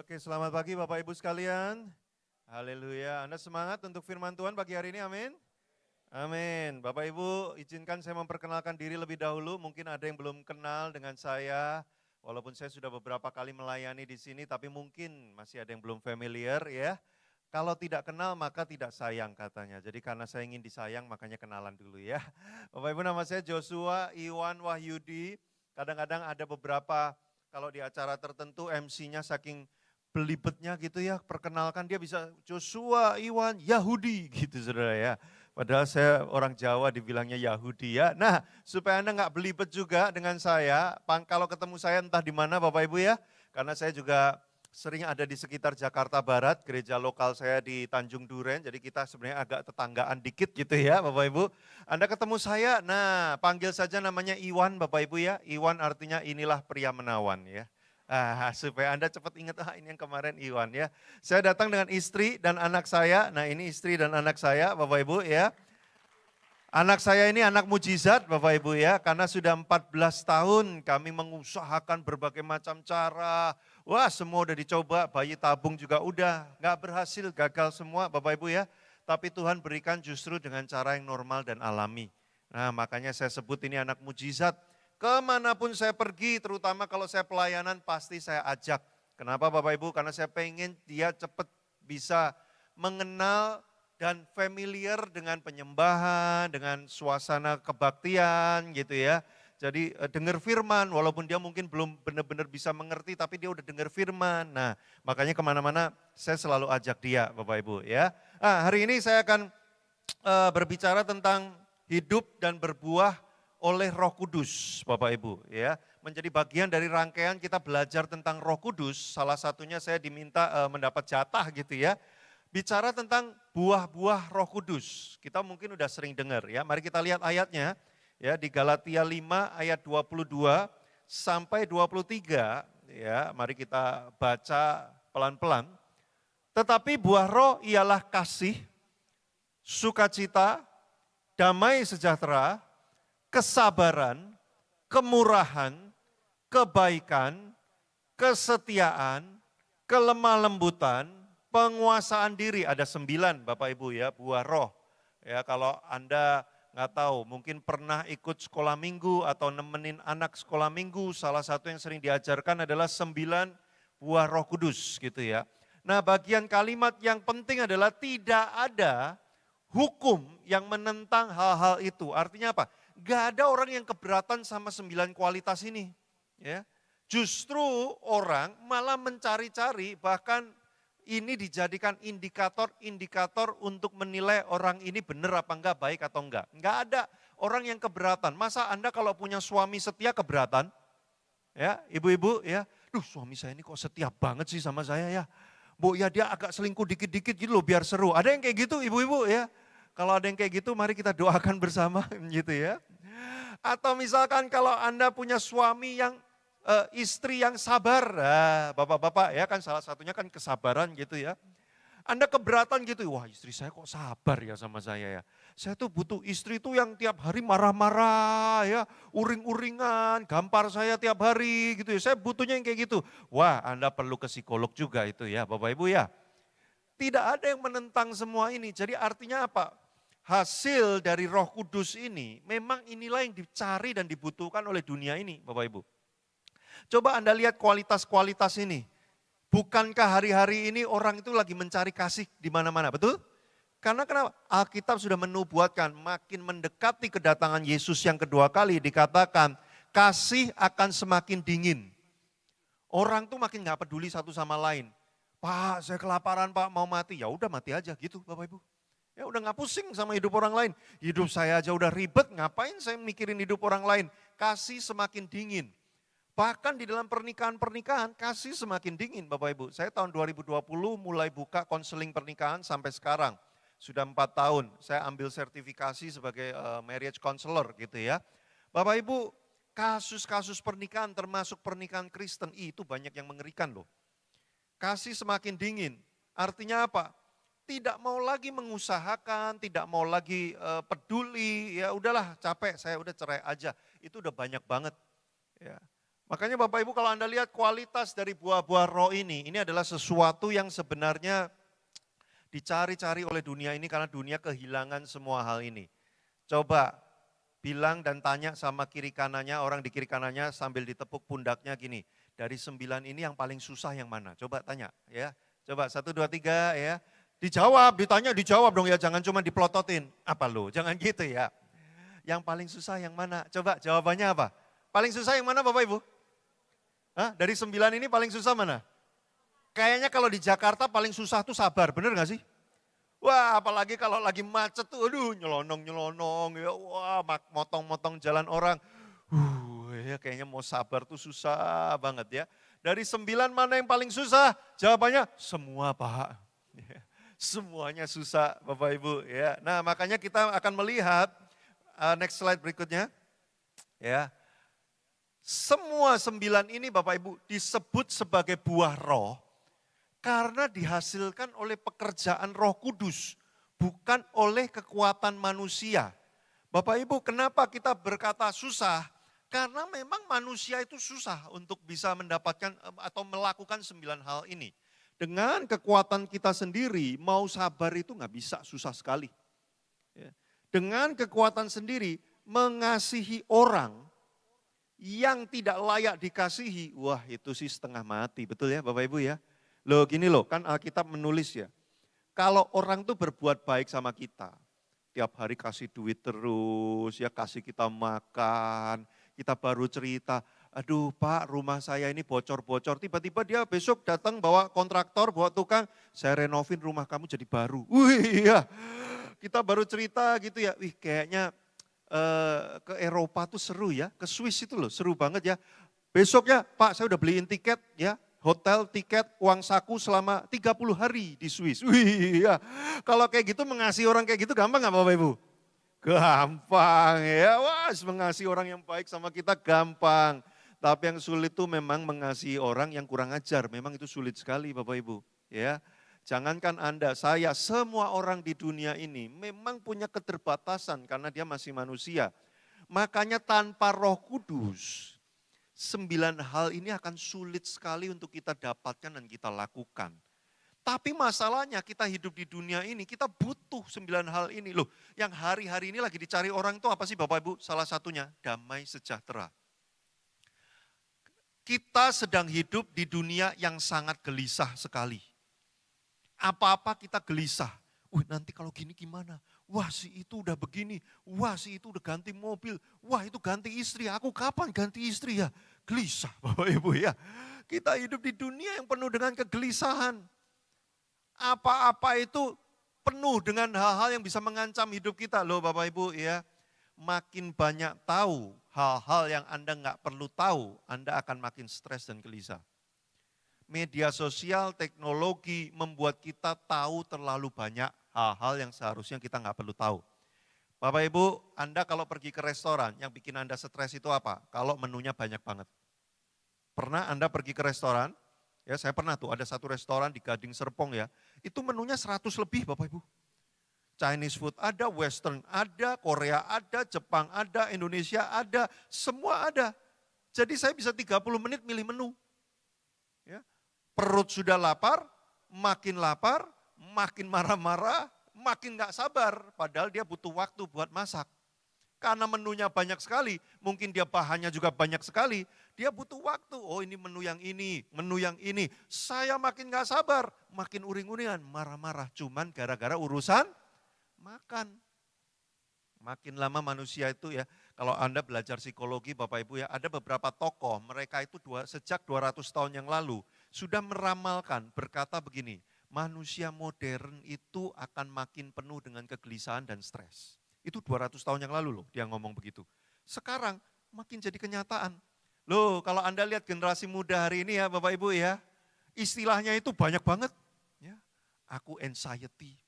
Oke, selamat pagi Bapak Ibu sekalian. Haleluya. Anda semangat untuk firman Tuhan pagi hari ini, amin? Amin. Bapak Ibu, izinkan saya memperkenalkan diri lebih dahulu. Mungkin ada yang belum kenal dengan saya, walaupun saya sudah beberapa kali melayani di sini, tapi mungkin masih ada yang belum familiar ya. Kalau tidak kenal maka tidak sayang katanya. Jadi karena saya ingin disayang makanya kenalan dulu ya. Bapak Ibu, nama saya Joshua Iwan Wahyudi. Kadang-kadang ada beberapa kalau di acara tertentu MC-nya saking belibetnya gitu ya, perkenalkan dia bisa Joshua Iwan Yahudi gitu saudara ya. Padahal saya orang Jawa dibilangnya Yahudi ya. Nah, supaya Anda nggak belibet juga dengan saya, kalau ketemu saya entah di mana Bapak Ibu ya, karena saya juga sering ada di sekitar Jakarta Barat, gereja lokal saya di Tanjung Duren, jadi kita sebenarnya agak tetanggaan dikit gitu ya Bapak Ibu. Anda ketemu saya, nah panggil saja namanya Iwan Bapak Ibu ya, Iwan artinya inilah pria menawan ya. Supaya Anda cepat ingat, ini yang kemarin Iwan ya. Saya datang dengan istri dan anak saya, nah ini istri dan anak saya Bapak Ibu ya. Anak saya ini anak mujizat Bapak Ibu ya, karena sudah 14 tahun kami mengusahakan berbagai macam cara. Wah semua udah dicoba, bayi tabung juga udah, nggak berhasil, gagal semua Bapak Ibu ya. Tapi Tuhan berikan justru dengan cara yang normal dan alami. Nah makanya saya sebut ini anak mujizat. Kemanapun saya pergi, terutama kalau saya pelayanan pasti saya ajak. Kenapa Bapak Ibu? Karena saya pengen dia cepat bisa mengenal dan familiar dengan penyembahan, dengan suasana kebaktian gitu ya. Jadi dengar firman, walaupun dia mungkin belum benar-benar bisa mengerti, tapi dia udah dengar firman. Nah makanya kemana-mana saya selalu ajak dia Bapak Ibu ya. Hari ini saya akan berbicara tentang hidup dan berbuah oleh Roh Kudus, Bapak Ibu ya. Menjadi bagian dari rangkaian kita belajar tentang Roh Kudus, salah satunya saya diminta mendapat jatah gitu ya. Bicara tentang buah-buah Roh Kudus. Kita mungkin udah sering dengar ya. Mari kita lihat ayatnya ya di Galatia 5 ayat 22 sampai 23 ya. Mari kita baca pelan-pelan. Tetapi buah roh ialah kasih, sukacita, damai sejahtera, kesabaran, kemurahan, kebaikan, kesetiaan, kelemah lembutan, penguasaan diri. Ada 9 Bapak Ibu ya, buah roh. Ya kalau Anda nggak tahu, mungkin pernah ikut sekolah minggu atau nemenin anak sekolah minggu, salah satu yang sering diajarkan adalah 9 buah Roh Kudus gitu ya. Nah bagian kalimat yang penting adalah tidak ada hukum yang menentang hal-hal itu. Artinya apa? Gak ada orang yang keberatan sama 9 kualitas ini. Ya. Justru orang malah mencari-cari, bahkan ini dijadikan indikator-indikator untuk menilai orang ini benar apa enggak, baik atau enggak. Enggak ada orang yang keberatan. Masa Anda kalau punya suami setia keberatan? Ya, ibu-ibu ya, suami saya ini kok setia banget sih sama saya ya. Bu ya dia agak selingkuh dikit-dikit gitu loh biar seru. Ada yang kayak gitu ibu-ibu ya. Kalau ada yang kayak gitu mari kita doakan bersama gitu ya. Atau misalkan kalau Anda punya suami yang istri yang sabar, bapak-bapak ya kan salah satunya kan kesabaran gitu ya. Anda keberatan gitu, wah istri saya kok sabar ya sama saya ya. Saya tuh butuh istri tuh yang tiap hari marah-marah ya, uring-uringan, gampar saya tiap hari gitu ya. Saya butuhnya yang kayak gitu. Wah Anda perlu ke psikolog juga itu ya Bapak Ibu ya. Tidak ada yang menentang semua ini, jadi artinya apa? Hasil dari Roh Kudus ini, memang inilah yang dicari dan dibutuhkan oleh dunia ini Bapak Ibu. Coba Anda lihat kualitas-kualitas ini. Bukankah hari-hari ini orang itu lagi mencari kasih di mana-mana, betul? Karena kenapa? Alkitab sudah menubuatkan makin mendekati kedatangan Yesus yang kedua kali dikatakan kasih akan semakin dingin. Orang tuh makin gak peduli satu sama lain. Pak saya kelaparan Pak mau mati, ya udah mati aja gitu Bapak Ibu. Ya udah gak pusing sama hidup orang lain. Hidup saya aja udah ribet, ngapain saya mikirin hidup orang lain. Kasih semakin dingin. Bahkan di dalam pernikahan kasih semakin dingin Bapak Ibu. Saya tahun 2020 mulai buka konseling pernikahan sampai sekarang. Sudah 4 tahun saya ambil sertifikasi sebagai marriage counselor gitu ya. Bapak Ibu kasus-kasus pernikahan termasuk pernikahan Kristen itu banyak yang mengerikan loh. Kasih semakin dingin, artinya apa? Tidak mau lagi mengusahakan, tidak mau lagi peduli, ya udahlah capek saya udah cerai aja. Itu udah banyak banget. Ya. Makanya Bapak Ibu kalau Anda lihat kualitas dari buah-buah roh ini adalah sesuatu yang sebenarnya dicari-cari oleh dunia ini karena dunia kehilangan semua hal ini. Coba bilang dan tanya sama kiri kanannya, orang di kiri kanannya sambil ditepuk pundaknya gini, dari 9 ini yang paling susah yang mana? Coba tanya ya. Coba 1, 2, 3 ya. Dijawab, ditanya dijawab dong ya, jangan cuma dipelototin. Apa lo? Jangan gitu ya. Yang paling susah yang mana? Coba jawabannya apa? Paling susah yang mana Bapak Ibu? Hah? Dari 9 ini paling susah mana? Kayaknya kalau di Jakarta paling susah tuh sabar, bener gak sih? Wah apalagi kalau lagi macet tuh, aduh nyelonong-nyelonong ya, wah motong-motong jalan orang. Ya kayaknya mau sabar tuh susah banget ya. Dari 9 mana yang paling susah? Jawabannya semua Pak. Semuanya susah Bapak Ibu ya. Nah makanya kita akan melihat, next slide berikutnya. Ya. Semua 9 ini Bapak Ibu disebut sebagai buah roh karena dihasilkan oleh pekerjaan Roh Kudus, bukan oleh kekuatan manusia. Bapak Ibu kenapa kita berkata susah? Karena memang manusia itu susah untuk bisa mendapatkan atau melakukan 9 hal ini. Dengan kekuatan kita sendiri mau sabar itu nggak bisa, susah sekali. Dengan kekuatan sendiri mengasihi orang yang tidak layak dikasihi, wah itu sih setengah mati, betul ya Bapak Ibu ya. Loh gini loh, kan Alkitab menulis ya, kalau orang tuh berbuat baik sama kita, tiap hari kasih duit terus, ya kasih kita makan, kita baru cerita, aduh Pak rumah saya ini bocor-bocor, tiba-tiba dia besok datang bawa kontraktor, bawa tukang, saya renovin rumah kamu jadi baru. Wih ya, kita baru cerita gitu ya, wih kayaknya ke Eropa tuh seru ya, ke Swiss itu loh seru banget ya. Besoknya Pak saya udah beliin tiket ya, hotel, tiket, uang saku selama 30 hari di Swiss. Wih ya, kalau kayak gitu mengasihi orang kayak gitu gampang gak Bapak Ibu? Gampang ya, wah mengasihi orang yang baik sama kita gampang. Tapi yang sulit tuh memang mengasihi orang yang kurang ajar, memang itu sulit sekali Bapak Ibu. Ya, jangankan Anda, saya, semua orang di dunia ini memang punya keterbatasan karena dia masih manusia. Makanya tanpa Roh Kudus, 9 hal ini akan sulit sekali untuk kita dapatkan dan kita lakukan. Tapi masalahnya kita hidup di dunia ini, kita butuh 9 hal ini. Loh, yang hari-hari ini lagi dicari orang itu apa sih Bapak Ibu? Salah satunya damai sejahtera. Kita sedang hidup di dunia yang sangat gelisah sekali. Apa-apa kita gelisah. Nanti kalau gini gimana? Wah si itu udah begini, wah si itu udah ganti mobil, wah itu ganti istri, aku kapan ganti istri ya? Gelisah Bapak Ibu ya. Kita hidup di dunia yang penuh dengan kegelisahan. Apa-apa itu penuh dengan hal-hal yang bisa mengancam hidup kita loh Bapak Ibu ya. Makin banyak tahu hal-hal yang Anda nggak perlu tahu, Anda akan makin stres dan gelisah. Media sosial, teknologi membuat kita tahu terlalu banyak hal-hal yang seharusnya kita nggak perlu tahu. Bapak Ibu, Anda kalau pergi ke restoran, yang bikin Anda stres itu apa? Kalau menunya banyak banget. Pernah Anda pergi ke restoran, ya saya pernah tuh, ada satu restoran di Gading Serpong ya, itu menunya 100 lebih Bapak Ibu. Chinese food ada, Western ada, Korea ada, Jepang ada, Indonesia ada, semua ada. Jadi saya bisa 30 menit milih menu. Ya. Perut sudah lapar, makin marah-marah, makin gak sabar. Padahal dia butuh waktu buat masak. Karena menunya banyak sekali, mungkin dia bahannya juga banyak sekali. Dia butuh waktu, oh ini menu yang ini. Saya makin gak sabar, makin uring-uringan, marah-marah. Cuman gara-gara urusan makan. Makin lama manusia itu ya, kalau Anda belajar psikologi Bapak Ibu ya, ada beberapa tokoh, mereka itu sejak 200 tahun yang lalu, sudah meramalkan berkata begini, manusia modern itu akan makin penuh dengan kegelisahan dan stres. Itu 200 tahun yang lalu loh dia ngomong begitu. Sekarang makin jadi kenyataan. Loh kalau Anda lihat generasi muda hari ini ya Bapak Ibu ya, istilahnya itu banyak banget. Ya, aku anxiety,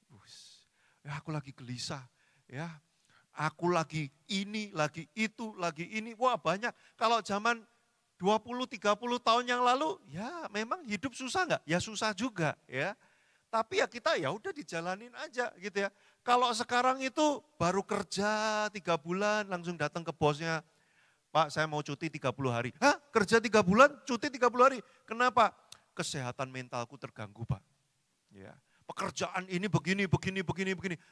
ya, aku lagi gelisah, ya, aku lagi ini, lagi itu, lagi ini, wah banyak. Kalau zaman 20-30 tahun yang lalu, ya memang hidup susah enggak? Ya susah juga ya. Tapi ya kita ya udah dijalanin aja gitu ya. Kalau sekarang itu baru kerja 3 bulan langsung datang ke bosnya, Pak saya mau cuti 30 hari. Hah kerja 3 bulan, cuti 30 hari. Kenapa? Kesehatan mentalku terganggu Pak. Ya. Pekerjaan ini begini.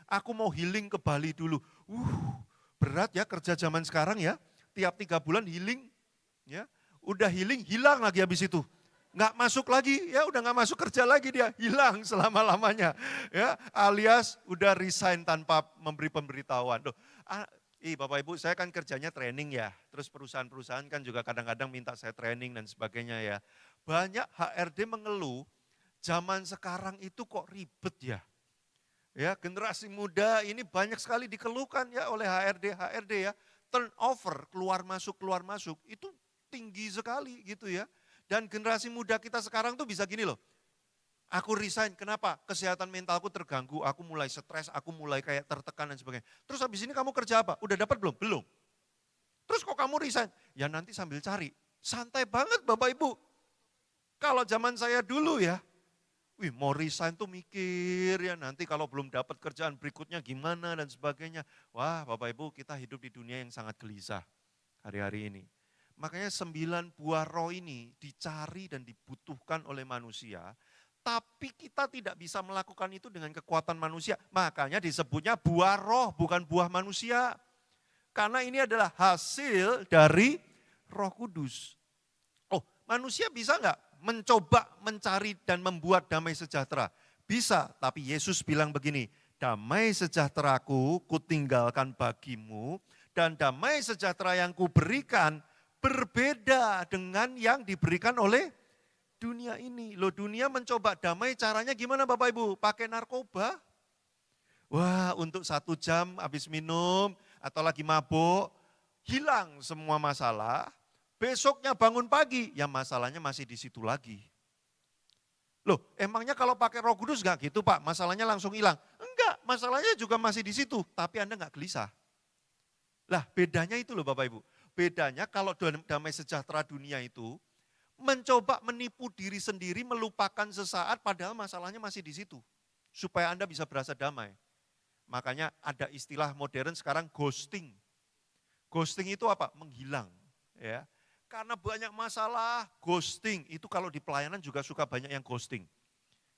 Aku mau healing ke Bali dulu. Berat ya kerja zaman sekarang ya. Tiap 3 bulan healing. Ya. Udah healing, hilang lagi habis itu. Nggak masuk lagi, ya udah nggak masuk kerja lagi dia, hilang selama-lamanya. Ya, alias udah resign tanpa memberi pemberitahuan. Bapak Ibu, saya kan kerjanya training ya. Terus perusahaan-perusahaan kan juga kadang-kadang minta saya training dan sebagainya ya. Banyak HRD mengeluh, zaman sekarang itu kok ribet ya. Ya, generasi muda ini banyak sekali dikeluhkan ya oleh HRD ya. Turnover, keluar masuk, itu tinggi sekali gitu ya. Dan generasi muda kita sekarang tuh bisa gini loh. Aku resign, kenapa? Kesehatan mentalku terganggu, aku mulai stres, aku mulai kayak tertekan dan sebagainya. Terus habis ini kamu kerja apa? Udah dapat belum? Belum. Terus kok kamu resign? Ya nanti sambil cari. Santai banget Bapak Ibu. Kalau zaman saya dulu ya, mau resign tuh mikir ya nanti kalau belum dapat kerjaan berikutnya gimana dan sebagainya. Wah Bapak Ibu kita hidup di dunia yang sangat gelisah hari-hari ini. Makanya 9 buah roh ini dicari dan dibutuhkan oleh manusia, tapi kita tidak bisa melakukan itu dengan kekuatan manusia. Makanya disebutnya buah roh, bukan buah manusia. Karena ini adalah hasil dari Roh Kudus. Manusia bisa enggak mencoba mencari dan membuat damai sejahtera? Bisa, tapi Yesus bilang begini, damai sejahteraku kutinggalkan bagimu, dan damai sejahtera yang kuberikan berbeda dengan yang diberikan oleh dunia ini. Loh dunia mencoba damai caranya gimana Bapak Ibu? Pakai narkoba. Wah untuk 1 jam habis minum atau lagi mabuk, hilang semua masalah. Besoknya bangun pagi, ya masalahnya masih di situ lagi. Loh emangnya kalau pakai Roh Kudus enggak gitu Pak? Masalahnya langsung hilang. Enggak, masalahnya juga masih di situ, tapi Anda enggak gelisah. Lah bedanya itu loh Bapak Ibu. Bedanya kalau damai sejahtera dunia itu mencoba menipu diri sendiri, melupakan sesaat padahal masalahnya masih di situ. Supaya Anda bisa berasa damai. Makanya ada istilah modern sekarang ghosting. Ghosting itu apa? Menghilang. Ya. Karena banyak masalah, ghosting. Itu kalau di pelayanan juga suka banyak yang ghosting.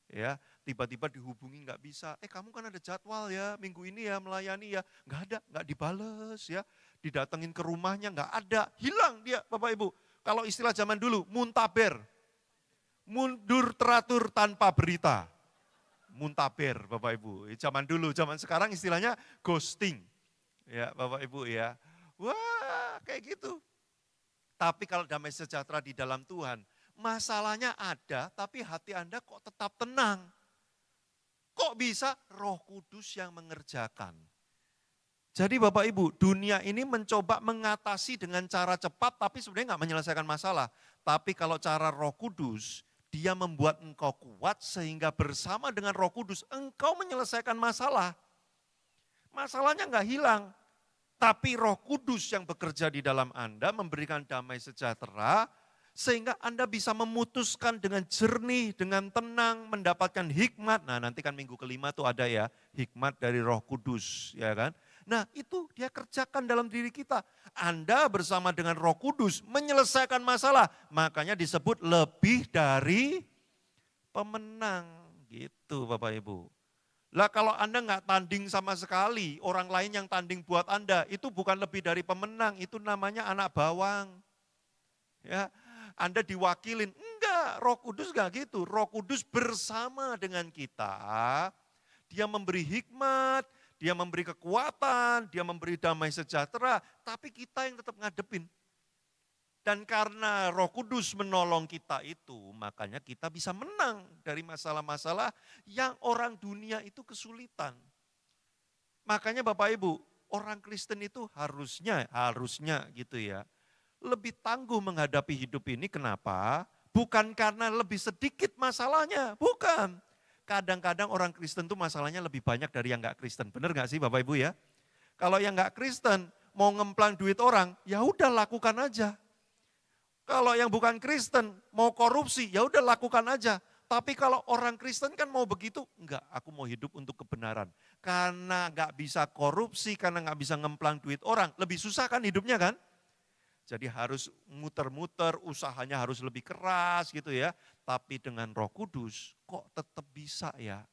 Ya, tiba-tiba dihubungi nggak bisa, kamu kan ada jadwal ya, minggu ini ya melayani ya, nggak dibales ya, didatengin ke rumahnya nggak ada, hilang dia Bapak Ibu. Kalau istilah zaman dulu, muntaber, mundur teratur tanpa berita, muntaber Bapak Ibu. Zaman dulu, zaman sekarang istilahnya ghosting, ya Bapak Ibu ya. Wah kayak gitu. Tapi kalau damai sejahtera di dalam Tuhan, masalahnya ada, tapi hati Anda kok tetap tenang. Kok bisa? Roh Kudus yang mengerjakan. Jadi Bapak Ibu, dunia ini mencoba mengatasi dengan cara cepat, tapi sebenarnya nggak menyelesaikan masalah. Tapi kalau cara Roh Kudus, dia membuat engkau kuat sehingga bersama dengan Roh Kudus, engkau menyelesaikan masalah. Masalahnya nggak hilang. Tapi Roh Kudus yang bekerja di dalam Anda memberikan damai sejahtera, sehingga Anda bisa memutuskan dengan jernih, dengan tenang, mendapatkan hikmat. Nah nanti kan minggu kelima tuh ada ya, hikmat dari Roh Kudus, ya kan. Nah itu dia kerjakan dalam diri kita. Anda bersama dengan Roh Kudus menyelesaikan masalah, makanya disebut lebih dari pemenang, gitu Bapak Ibu. Lah kalau Anda nggak tanding sama sekali, orang lain yang tanding buat Anda, itu bukan lebih dari pemenang, itu namanya anak bawang. Ya, Anda diwakilin, enggak, Roh Kudus enggak gitu. Roh Kudus bersama dengan kita, dia memberi hikmat, dia memberi kekuatan, dia memberi damai sejahtera, tapi kita yang tetap ngadepin. Dan karena Roh Kudus menolong kita itu, makanya kita bisa menang dari masalah-masalah yang orang dunia itu kesulitan. Makanya Bapak Ibu, orang Kristen itu harusnya gitu ya, lebih tangguh menghadapi hidup ini. Kenapa? Bukan karena lebih sedikit masalahnya, bukan. Kadang-kadang orang Kristen itu masalahnya lebih banyak dari yang enggak Kristen. Benar enggak sih Bapak Ibu ya? Kalau yang enggak Kristen mau ngemplang duit orang, ya udah lakukan aja. Kalau yang bukan Kristen mau korupsi, ya udah lakukan aja. Tapi kalau orang Kristen kan mau begitu, enggak, aku mau hidup untuk kebenaran. Karena enggak bisa korupsi, karena enggak bisa ngemplang duit orang, lebih susah kan hidupnya kan? Jadi harus muter-muter, usahanya harus lebih keras gitu ya. Tapi dengan Roh Kudus kok tetap bisa ya?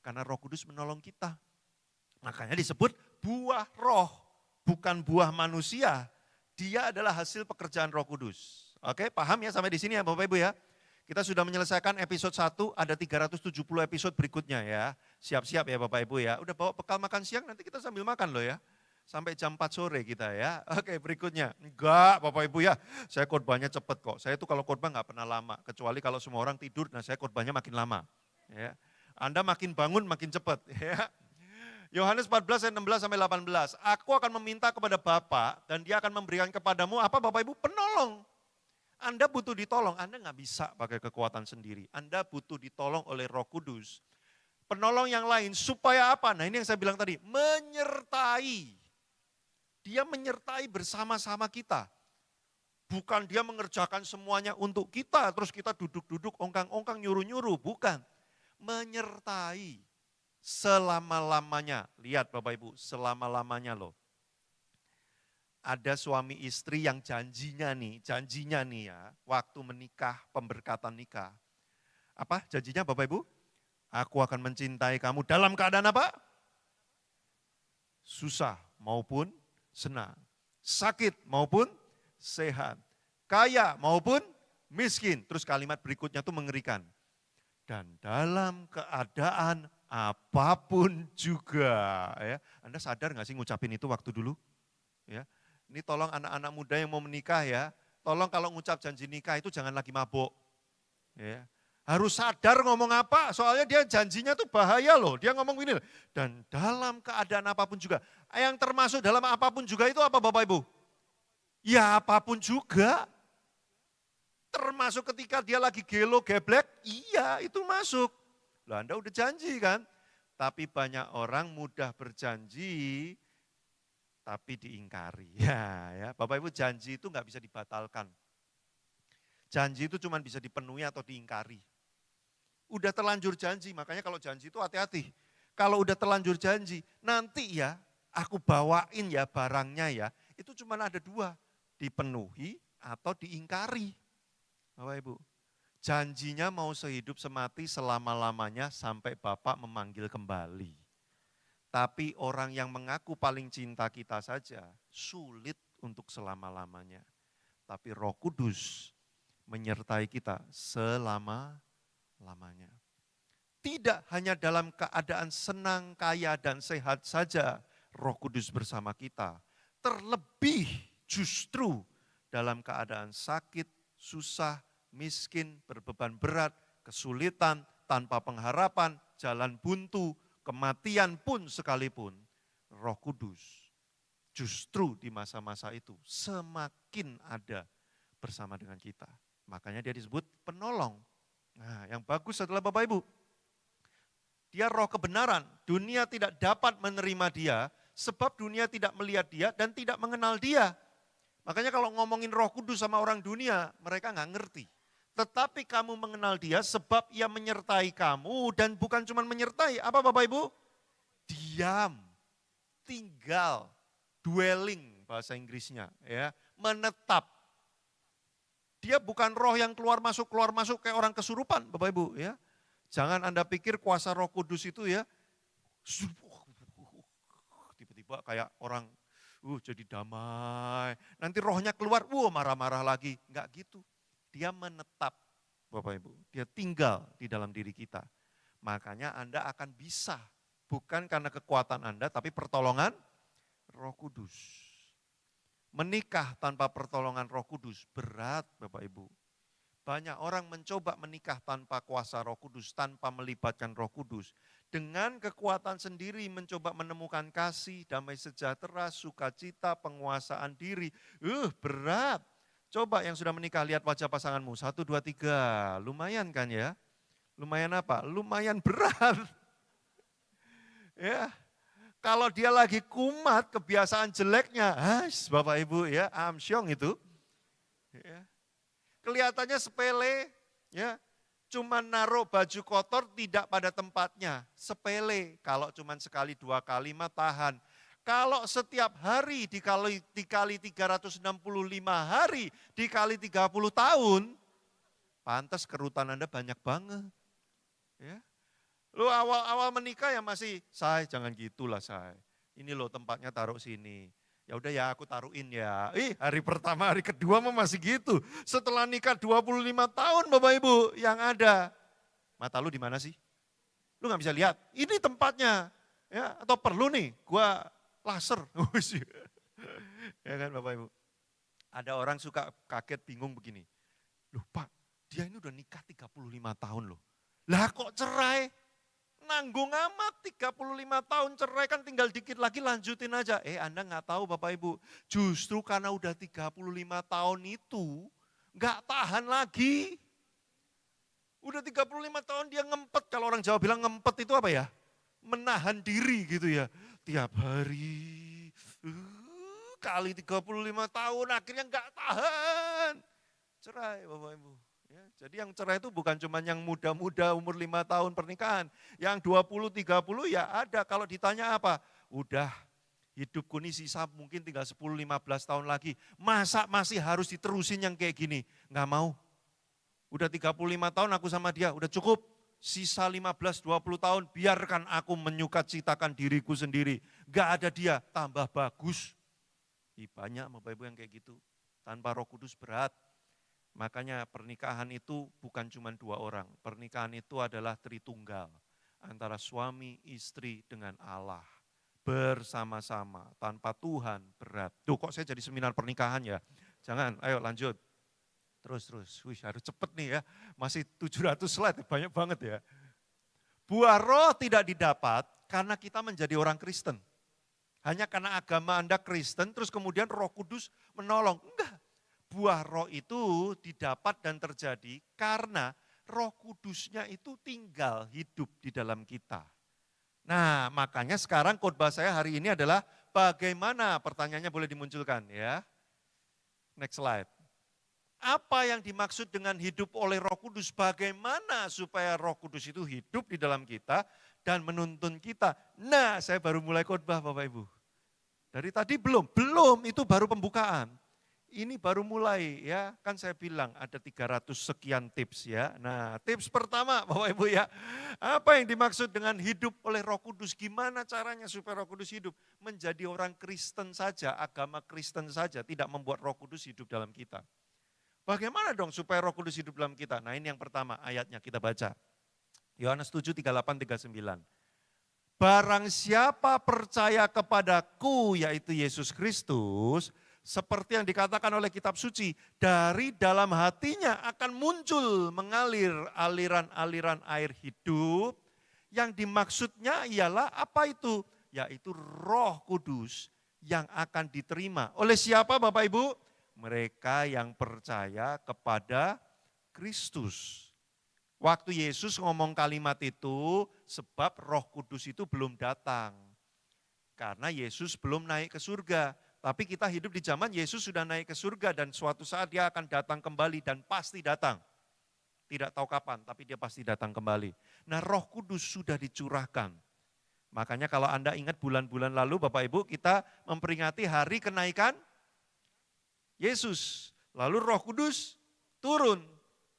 Karena Roh Kudus menolong kita. Makanya disebut buah roh, bukan buah manusia. Dia adalah hasil pekerjaan Roh Kudus. Oke, paham ya sampai di sini ya Bapak Ibu ya? Kita sudah menyelesaikan episode 1, ada 370 episode berikutnya ya. Siap-siap ya Bapak Ibu ya. Udah bawa bekal makan siang, nanti kita sambil makan loh ya. Sampai jam 4 sore kita ya. Oke, berikutnya. Enggak Bapak Ibu ya, saya khotbahnya cepet kok. Saya tuh kalau khotbah enggak pernah lama. Kecuali kalau semua orang tidur, nah saya khotbahnya makin lama. Ya. Anda makin bangun makin cepet ya. Yohanes 14 ayat 16 sampai 18. Aku akan meminta kepada Bapa dan dia akan memberikan kepadamu apa Bapak Ibu? Penolong. Anda butuh ditolong, Anda nggak bisa pakai kekuatan sendiri. Anda butuh ditolong oleh Roh Kudus. Penolong yang lain supaya apa? Nah ini yang saya bilang tadi, menyertai. Dia menyertai bersama-sama kita. Bukan dia mengerjakan semuanya untuk kita, terus kita duduk-duduk, ongkang-ongkang, nyuruh-nyuruh. Bukan, menyertai. Selama-lamanya, lihat Bapak Ibu, selama-lamanya loh. Ada suami istri yang janjinya nih ya, waktu menikah, pemberkatan nikah. Apa janjinya Bapak Ibu? Aku akan mencintai kamu dalam keadaan apa? Susah maupun senang, sakit maupun sehat, kaya maupun miskin. Terus kalimat berikutnya tuh mengerikan. Dan dalam keadaan apapun juga. Ya. Anda sadar gak sih ngucapin itu waktu dulu? Ya. Ini tolong anak-anak muda yang mau menikah ya, tolong kalau ngucap janji nikah itu jangan lagi mabuk. Ya. Harus sadar ngomong apa, soalnya dia janjinya tuh bahaya loh. Dia ngomong gini, dan dalam keadaan apapun juga. Yang termasuk dalam apapun juga itu apa Bapak Ibu? Ya apapun juga. Termasuk ketika dia lagi gelo, geblek, iya itu masuk. Loh Anda udah janji kan? Tapi banyak orang mudah berjanji, tapi diingkari. Ya, Bapak Ibu janji itu nggak bisa dibatalkan. Janji itu cuma bisa dipenuhi atau diingkari. Udah terlanjur janji, makanya kalau janji itu hati-hati. Kalau udah terlanjur janji, nanti ya aku bawain ya barangnya ya, itu cuma ada dua, dipenuhi atau diingkari. Bapak Ibu, janjinya mau sehidup semati selama-lamanya sampai Bapak memanggil kembali. Tapi orang yang mengaku paling cinta kita saja sulit untuk selama-lamanya. Tapi Roh Kudus menyertai kita selama-lamanya. Tidak hanya dalam keadaan senang, kaya, dan sehat saja Roh Kudus bersama kita. Terlebih justru dalam keadaan sakit, susah, miskin, berbeban berat, kesulitan, tanpa pengharapan, jalan buntu, kematian pun sekalipun, Roh Kudus justru di masa-masa itu semakin ada bersama dengan kita. Makanya dia disebut penolong. Nah yang bagus adalah Bapak Ibu, dia roh kebenaran, dunia tidak dapat menerima dia, sebab dunia tidak melihat dia dan tidak mengenal dia. Makanya kalau ngomongin Roh Kudus sama orang dunia, mereka nggak ngerti. Tetapi kamu mengenal dia sebab ia menyertai kamu dan bukan cuma menyertai. Apa Bapak Ibu? Diam, tinggal, dwelling bahasa Inggrisnya. Ya, menetap. Dia bukan roh yang keluar masuk kayak orang kesurupan Bapak Ibu. Ya. Jangan Anda pikir kuasa Roh Kudus itu ya, tiba-tiba kayak orang jadi damai. Nanti rohnya keluar, marah-marah lagi. Enggak gitu. Dia menetap, Bapak Ibu. Dia tinggal di dalam diri kita. Makanya Anda akan bisa, bukan karena kekuatan Anda, tapi pertolongan Roh Kudus. Menikah tanpa pertolongan Roh Kudus berat, Bapak Ibu. Banyak orang mencoba menikah tanpa kuasa Roh Kudus, tanpa melibatkan Roh Kudus. Dengan kekuatan sendiri mencoba menemukan kasih, damai sejahtera, sukacita, penguasaan diri. Berat. Coba yang sudah menikah lihat wajah pasanganmu, 1, 2, 3, lumayan kan ya? Lumayan apa? Lumayan berat. Ya, kalau dia lagi kumat kebiasaan jeleknya, Bapak Ibu ya, amsyong itu. Ya. Kelihatannya sepele, ya, cuma naruh baju kotor tidak pada tempatnya, sepele. Kalau cuma sekali 2 kali mah tahan. Kalau setiap hari dikali 365 hari, dikali 30 tahun, pantas kerutan Anda banyak banget. Ya. Lu awal-awal menikah ya masih, say jangan gitulah say. Ini loh tempatnya taruh sini. Ya udah ya aku taruhin ya. Hari pertama, hari kedua mah masih gitu. Setelah nikah 25 tahun Bapak Ibu yang ada. Mata lu di mana sih? Lu gak bisa lihat, ini tempatnya. Ya, atau perlu nih gua laser. Ya kan Bapak Ibu. Ada orang suka kaget bingung begini. Loh Pak, dia ini udah nikah 35 tahun loh. Lah kok cerai? Nanggung amat 35 tahun cerai kan tinggal dikit lagi lanjutin aja. Anda nggak tahu Bapak Ibu, justru karena udah 35 tahun itu nggak tahan lagi. Udah 35 tahun dia ngempet, kalau orang Jawa bilang ngempet itu apa ya? Menahan diri gitu ya. Tiap hari, kali 35 tahun akhirnya nggak tahan. Cerai Bapak Ibu. Ya, jadi yang cerai itu bukan cuma yang muda-muda umur 5 tahun pernikahan. Yang 20, 30 ya ada, kalau ditanya apa? Udah hidupku ini sisa mungkin tinggal 10, 15 tahun lagi. Masa masih harus diterusin yang kayak gini? Nggak mau. Udah 35 tahun aku sama dia, udah cukup. Sisa 15, 20 tahun biarkan aku menyukacitakan diriku sendiri. Nggak ada dia, tambah bagus. Banyak Bapak Ibu yang kayak gitu. Tanpa Roh Kudus berat. Makanya pernikahan itu bukan cuma dua orang, pernikahan itu adalah tritunggal. Antara suami, istri dengan Allah. Bersama-sama, tanpa Tuhan berat. Duh kok saya jadi seminar pernikahan ya? Jangan, ayo lanjut. Terus, wih harus cepet nih ya, masih 700 slide, banyak banget ya. Buah roh tidak didapat karena kita menjadi orang Kristen. Hanya karena agama Anda Kristen, terus kemudian Roh Kudus menolong. Enggak. Buah roh itu didapat dan terjadi karena Roh Kudusnya itu tinggal hidup di dalam kita. Nah, makanya sekarang khotbah saya hari ini adalah bagaimana, pertanyaannya boleh dimunculkan ya. Next slide. Apa yang dimaksud dengan hidup oleh Roh Kudus? Bagaimana supaya Roh Kudus itu hidup di dalam kita dan menuntun kita? Nah, saya baru mulai khotbah Bapak Ibu. Dari tadi belum, itu baru pembukaan. Ini baru mulai ya, kan saya bilang ada 300 sekian tips ya. Nah tips pertama Bapak Ibu ya, apa yang dimaksud dengan hidup oleh Roh Kudus? Gimana caranya supaya Roh Kudus hidup? Menjadi orang Kristen saja, agama Kristen saja tidak membuat Roh Kudus hidup dalam kita. Bagaimana dong supaya Roh Kudus hidup dalam kita? Nah ini yang pertama ayatnya kita baca. Yohanes 7, 38, 39. Barang siapa percaya kepadaku yaitu Yesus Kristus, seperti yang dikatakan oleh kitab suci, dari dalam hatinya akan muncul mengalir aliran-aliran air hidup. Yang dimaksudnya ialah apa itu? Yaitu Roh Kudus yang akan diterima. Oleh siapa Bapak Ibu? Mereka yang percaya kepada Kristus. Waktu Yesus ngomong kalimat itu, sebab Roh Kudus itu belum datang. Karena Yesus belum naik ke surga. Tapi kita hidup di zaman Yesus sudah naik ke surga dan suatu saat dia akan datang kembali dan pasti datang. Tidak tahu kapan, tapi dia pasti datang kembali. Nah Roh Kudus sudah dicurahkan. Makanya kalau Anda ingat bulan-bulan lalu Bapak Ibu, kita memperingati hari kenaikan Yesus. Lalu Roh Kudus turun.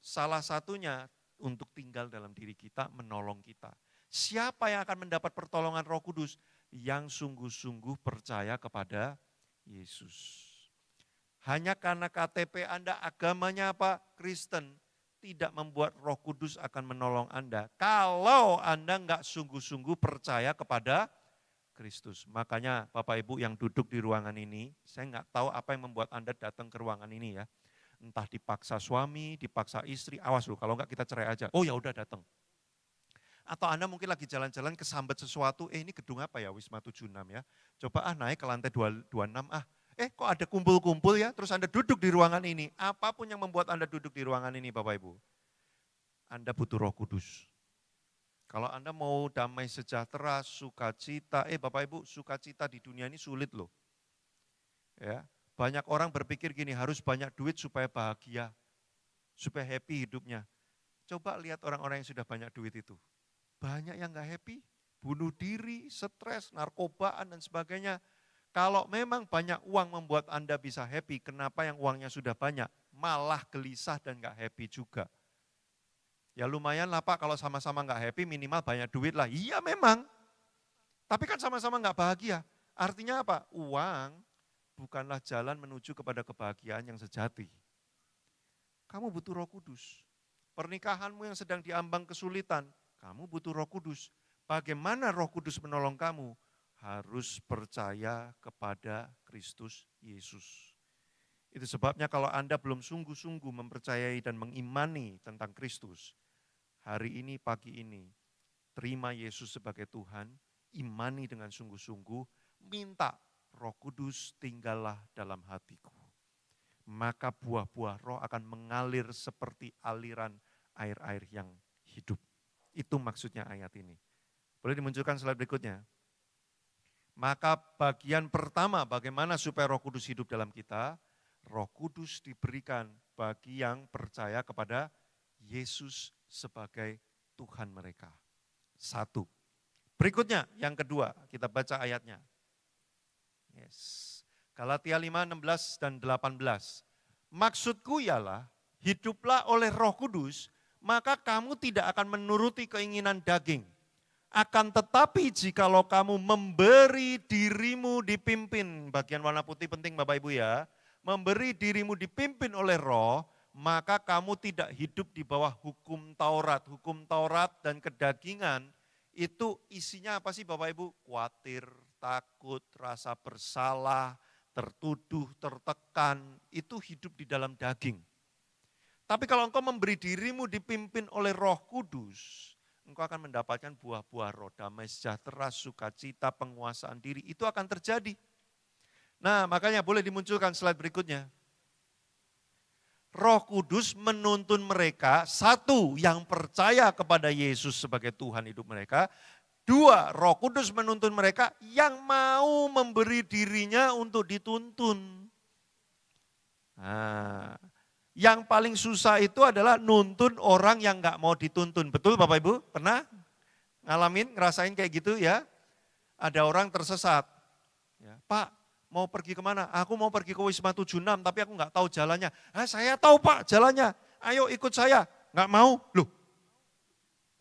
Salah satunya untuk tinggal dalam diri kita, menolong kita. Siapa yang akan mendapat pertolongan Roh Kudus? Yang sungguh-sungguh percaya kepada Yesus. Hanya karena KTP Anda agamanya apa? Kristen. Tidak membuat Roh Kudus akan menolong Anda. Kalau Anda enggak sungguh-sungguh percaya kepada Kristus. Makanya Bapak Ibu yang duduk di ruangan ini, saya enggak tahu apa yang membuat Anda datang ke ruangan ini ya. Entah dipaksa suami, dipaksa istri, awas loh kalau enggak kita cerai aja. Oh ya udah datang. Atau Anda mungkin lagi jalan-jalan kesambat sesuatu, ini gedung apa ya, Wisma 76 ya. Coba naik ke lantai 26 kok ada kumpul-kumpul ya, terus Anda duduk di ruangan ini. Apapun yang membuat Anda duduk di ruangan ini Bapak Ibu, Anda butuh Roh Kudus. Kalau Anda mau damai sejahtera, sukacita, Bapak Ibu, sukacita di dunia ini sulit loh. Ya, banyak orang berpikir gini, harus banyak duit supaya bahagia, supaya happy hidupnya. Coba lihat orang-orang yang sudah banyak duit itu. Banyak yang gak happy, bunuh diri, stres, narkobaan dan sebagainya. Kalau memang banyak uang membuat Anda bisa happy, kenapa yang uangnya sudah banyak malah gelisah dan gak happy juga? Ya lumayan lah Pak, kalau sama-sama gak happy minimal banyak duit lah. Iya memang, tapi kan sama-sama gak bahagia. Artinya apa? Uang bukanlah jalan menuju kepada kebahagiaan yang sejati. Kamu butuh Roh Kudus. Pernikahanmu yang sedang diambang kesulitan, kamu butuh Roh Kudus. Bagaimana Roh Kudus menolong kamu? Harus percaya kepada Kristus Yesus. Itu sebabnya kalau Anda belum sungguh-sungguh mempercayai dan mengimani tentang Kristus, hari ini, pagi ini, terima Yesus sebagai Tuhan, imani dengan sungguh-sungguh, minta Roh Kudus tinggallah dalam hatiku. Maka buah-buah roh akan mengalir seperti aliran air-air yang hidup. Itu maksudnya ayat ini. Boleh dimunculkan slide berikutnya. Maka bagian pertama bagaimana supaya Roh Kudus hidup dalam kita, Roh Kudus diberikan bagi yang percaya kepada Yesus sebagai Tuhan mereka. Satu. Berikutnya, yang kedua, kita baca ayatnya. Yes. Galatia 5, 16 dan 18. Maksudku ialah, hiduplah oleh Roh Kudus, maka kamu tidak akan menuruti keinginan daging. Akan tetapi jikalau kamu memberi dirimu dipimpin, bagian warna putih penting Bapak Ibu ya, memberi dirimu dipimpin oleh Roh, maka kamu tidak hidup di bawah hukum Taurat. Hukum Taurat dan kedagingan itu isinya apa sih Bapak Ibu? Khawatir, takut, rasa bersalah, tertuduh, tertekan, itu hidup di dalam daging. Tapi kalau engkau memberi dirimu dipimpin oleh Roh Kudus, engkau akan mendapatkan buah-buah roh, damai sejahtera, sukacita, penguasaan diri, itu akan terjadi. Nah, makanya boleh dimunculkan slide berikutnya. Roh Kudus menuntun mereka, satu, yang percaya kepada Yesus sebagai Tuhan hidup mereka. Dua, Roh Kudus menuntun mereka yang mau memberi dirinya untuk dituntun. Nah, yang paling susah itu adalah nuntun orang yang gak mau dituntun. Betul Bapak Ibu? Pernah ngalamin, ngerasain kayak gitu ya? Ada orang tersesat. Ya, Pak, mau pergi kemana? Aku mau pergi ke Wisma 76, tapi aku nggak tahu jalannya. Saya tahu Pak jalannya, ayo ikut saya. Nggak mau, loh.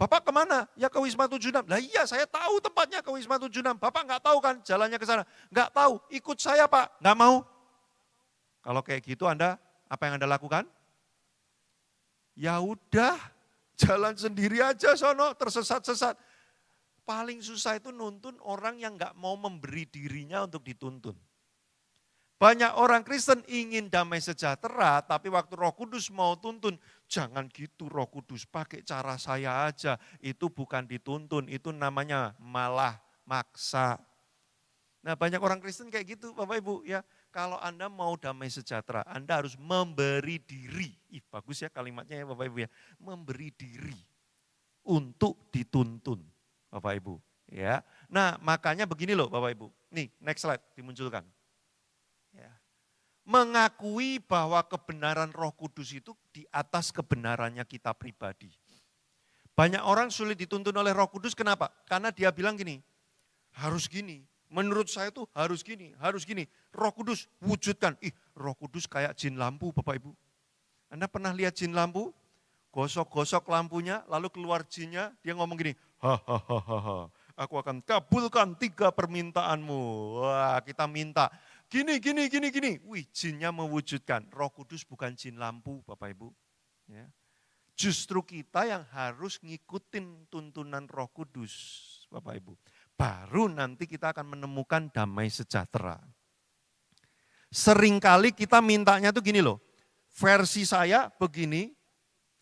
Bapak kemana? Ya ke Wisma 76. Lah iya saya tahu tempatnya ke Wisma 76. Bapak nggak tahu kan jalannya ke sana? Nggak tahu, ikut saya Pak. Nggak mau. Kalau kayak gitu Anda, apa yang Anda lakukan? Ya udah, jalan sendiri aja sono, tersesat-sesat. Paling susah itu nuntun orang yang nggak mau memberi dirinya untuk dituntun. Banyak orang Kristen ingin damai sejahtera, tapi waktu Roh Kudus mau tuntun, jangan gitu Roh Kudus, pakai cara saya aja. Itu bukan dituntun, itu namanya malah maksa. Nah banyak orang Kristen kayak gitu Bapak Ibu ya. Kalau Anda mau damai sejahtera, Anda harus memberi diri. Bagus ya kalimatnya ya Bapak Ibu ya. Memberi diri untuk dituntun Bapak Ibu. Ya. Nah makanya begini loh Bapak Ibu. Nih next slide dimunculkan. Ya. Mengakui bahwa kebenaran Roh Kudus itu di atas kebenarannya kita pribadi. Banyak orang sulit dituntun oleh Roh Kudus, kenapa? Karena dia bilang gini, harus gini, menurut saya tuh harus gini, harus gini. Roh Kudus wujudkan, Roh Kudus kayak jin lampu Bapak Ibu. Anda pernah lihat jin lampu? Gosok-gosok lampunya, lalu keluar jinnya, dia ngomong gini, hahaha, aku akan kabulkan 3 permintaanmu. Wah kita minta. Gini. Wih, jinnya mewujudkan. Roh Kudus bukan jin lampu, Bapak Ibu. Ya. Justru kita yang harus ngikutin tuntunan Roh Kudus, Bapak Ibu. Baru nanti kita akan menemukan damai sejahtera. Seringkali kita mintanya tuh gini loh. Versi saya begini,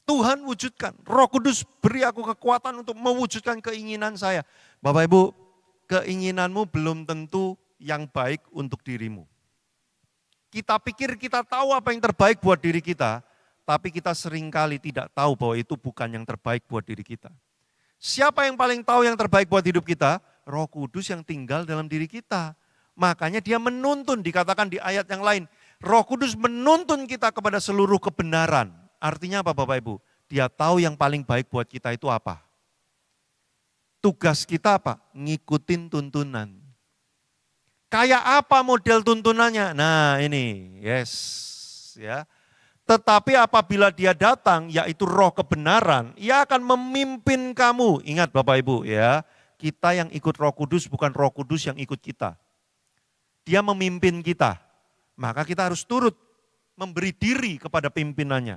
Tuhan wujudkan. Roh Kudus beri aku kekuatan untuk mewujudkan keinginan saya. Bapak Ibu, keinginanmu belum tentu yang baik untuk dirimu. Kita pikir kita tahu apa yang terbaik buat diri kita, tapi kita seringkali tidak tahu bahwa itu bukan yang terbaik buat diri kita. Siapa yang paling tahu yang terbaik buat hidup kita? Roh Kudus yang tinggal dalam diri kita. Makanya dia menuntun, dikatakan di ayat yang lain, Roh Kudus menuntun kita kepada seluruh kebenaran. Artinya apa Bapak Ibu? Dia tahu yang paling baik buat kita itu apa? tugas kita apa? Ngikutin tuntunan. Kayak apa model tuntunannya? Nah ini, yes. Ya. Tetapi apabila dia datang, yaitu roh kebenaran, ia akan memimpin kamu. Ingat Bapak Ibu ya, kita yang ikut Roh Kudus bukan Roh Kudus yang ikut kita. Dia memimpin kita, maka kita harus turut memberi diri kepada pimpinannya.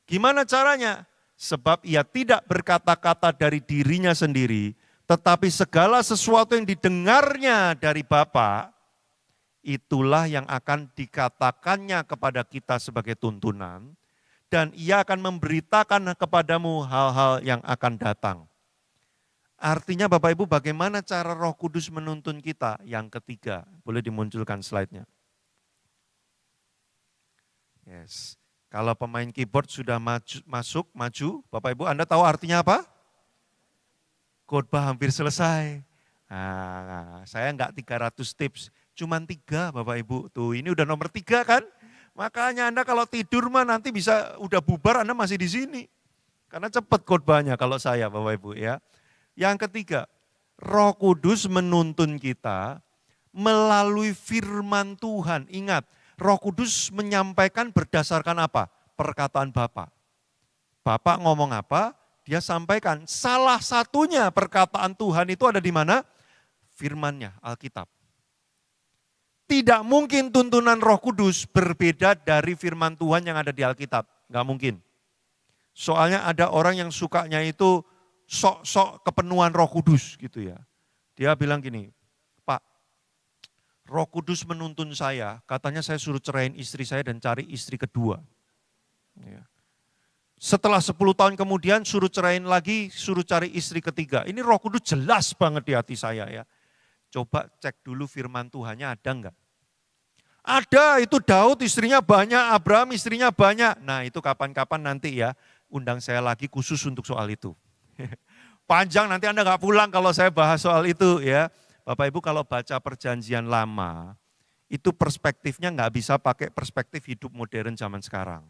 Gimana caranya? Sebab ia tidak berkata-kata dari dirinya sendiri, tetapi segala sesuatu yang didengarnya dari Bapa, itulah yang akan dikatakannya kepada kita sebagai tuntunan, dan ia akan memberitakan kepadamu hal-hal yang akan datang. Artinya Bapak Ibu bagaimana cara Roh Kudus menuntun kita? Yang ketiga, boleh dimunculkan slide-nya. Yes. Kalau pemain keyboard sudah maju, Bapak Ibu Anda tahu artinya apa? Khotbah hampir selesai. Nah, saya enggak 300 tips, cuman 3 Bapak Ibu. Tuh ini udah nomor 3 kan? Makanya Anda kalau tidur mah nanti bisa udah bubar Anda masih di sini. Karena cepat khotbahnya kalau saya Bapak Ibu ya. Yang ketiga, Roh Kudus menuntun kita melalui firman Tuhan. Ingat, Roh Kudus menyampaikan berdasarkan apa? Perkataan Bapa. Bapak ngomong apa? Dia sampaikan. Salah satunya perkataan Tuhan itu ada di mana? Firman-Nya, Alkitab. Tidak mungkin tuntunan Roh Kudus berbeda dari firman Tuhan yang ada di Alkitab. Enggak mungkin. Soalnya ada orang yang sukanya itu sok-sok kepenuhan Roh Kudus gitu ya. Dia bilang gini, Pak, Roh Kudus menuntun saya, katanya saya suruh ceraiin istri saya dan cari istri kedua. Ya. Setelah 10 tahun kemudian suruh ceraiin lagi, suruh cari istri ketiga. Ini Roh Kudus jelas banget di hati saya ya. Coba cek dulu firman Tuhannya ada enggak? Ada, itu Daud istrinya banyak, Abraham istrinya banyak. Nah itu kapan-kapan nanti ya, undang saya lagi khusus untuk soal itu. Panjang nanti Anda enggak pulang kalau saya bahas soal itu ya. Bapak Ibu kalau baca perjanjian lama, itu perspektifnya enggak bisa pakai perspektif hidup modern zaman sekarang.